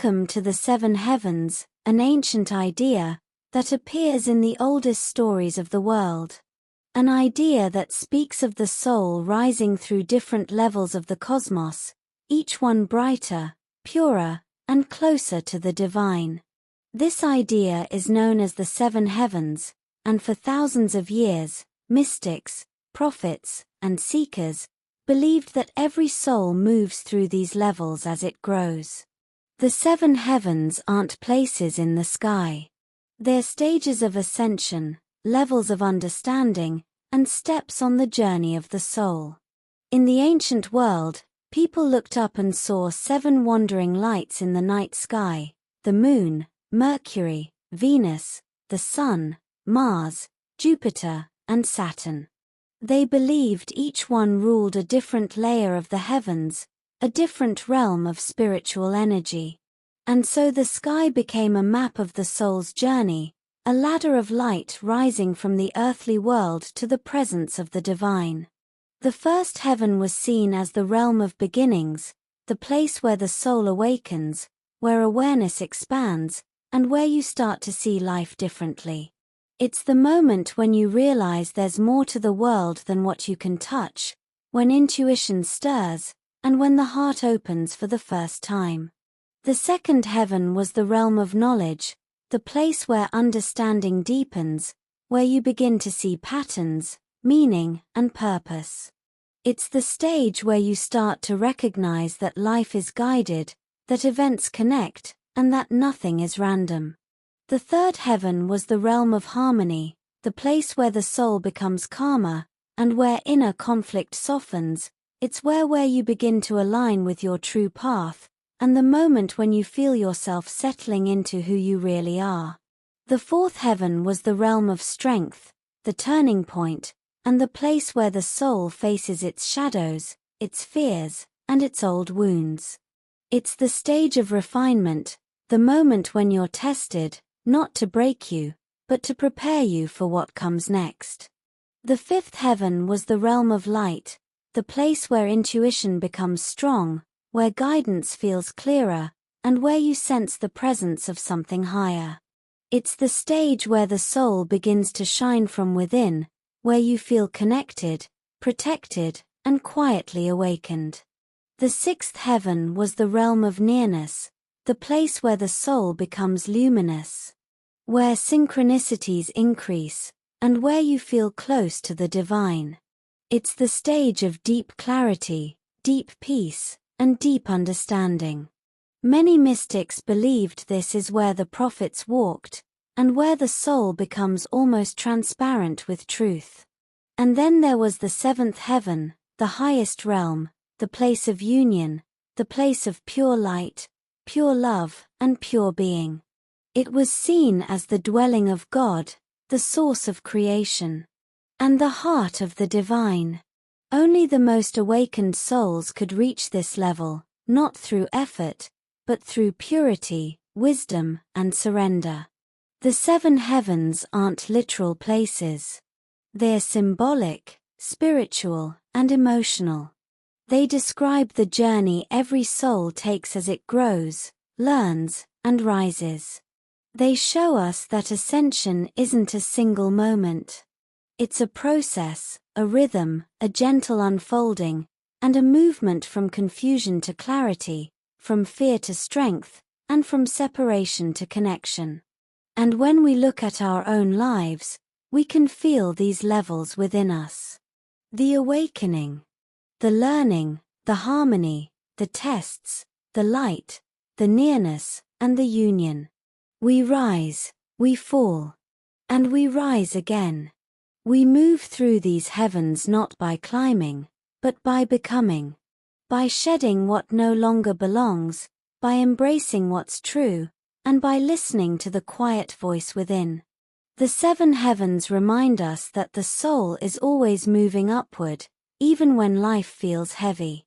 Welcome to the seven heavens, an ancient idea that appears in the oldest stories of the world. An idea that speaks of the soul rising through different levels of the cosmos, each one brighter, purer, and closer to the divine. This idea is known as the seven heavens, and for thousands of years, mystics, prophets, and seekers believed that every soul moves through these levels as it grows. The seven heavens aren't places in the sky. They're stages of ascension, levels of understanding, and steps on the journey of the soul. In the ancient world, people looked up and saw seven wandering lights in the night sky: the moon, Mercury, Venus, the sun, Mars, Jupiter, and Saturn. They believed each one ruled a different layer of the heavens, a different realm of spiritual energy. And so the sky became a map of the soul's journey, a ladder of light rising from the earthly world to the presence of the divine. The first heaven was seen as the realm of beginnings, the place where the soul awakens, where awareness expands, and where you start to see life differently. It's the moment when you realize there's more to the world than what you can touch, when intuition stirs, and when the heart opens for the first time. The second heaven was the realm of knowledge, the place where understanding deepens, where you begin to see patterns, meaning, and purpose. It's the stage where you start to recognize that life is guided, that events connect, and that nothing is random. The third heaven was the realm of harmony, the place where the soul becomes calmer, and where inner conflict softens. It's where you begin to align with your true path, and the moment when you feel yourself settling into who you really are. The fourth heaven was the realm of strength, the turning point, and the place where the soul faces its shadows, its fears, and its old wounds. It's the stage of refinement, the moment when you're tested, not to break you, but to prepare you for what comes next. The fifth heaven was the realm of light, the place where intuition becomes strong, where guidance feels clearer, and where you sense the presence of something higher. It's the stage where the soul begins to shine from within, where you feel connected, protected, and quietly awakened. The sixth heaven was the realm of nearness, the place where the soul becomes luminous, where synchronicities increase, and where you feel close to the divine. It's the stage of deep clarity, deep peace, and deep understanding. Many mystics believed this is where the prophets walked, and where the soul becomes almost transparent with truth. And then there was the seventh heaven, the highest realm, the place of union, the place of pure light, pure love, and pure being. It was seen as the dwelling of God, the source of creation, and the heart of the divine. Only the most awakened souls could reach this level, not through effort, but through purity, wisdom, and surrender. The seven heavens aren't literal places. They're symbolic, spiritual, and emotional. They describe the journey every soul takes as it grows, learns, and rises. They show us that ascension isn't a single moment. It's a process, a rhythm, a gentle unfolding, and a movement from confusion to clarity, from fear to strength, and from separation to connection. And when we look at our own lives, we can feel these levels within us. The awakening, the learning, the harmony, the tests, the light, the nearness, and the union. We rise, we fall, and we rise again. We move through these heavens not by climbing, but by becoming. By shedding what no longer belongs, by embracing what's true, and by listening to the quiet voice within. The seven heavens remind us that the soul is always moving upward, even when life feels heavy.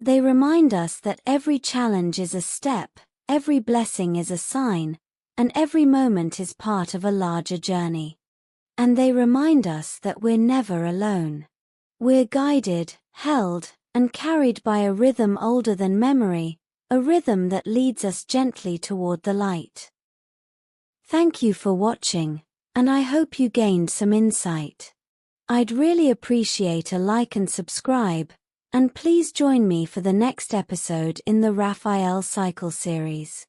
They remind us that every challenge is a step, every blessing is a sign, and every moment is part of a larger journey. And they remind us that we're never alone. We're guided, held, and carried by a rhythm older than memory, a rhythm that leads us gently toward the light. Thank you for watching, and I hope you gained some insight. I'd really appreciate a like and subscribe, and please join me for the next episode in the Raphael Cycle series.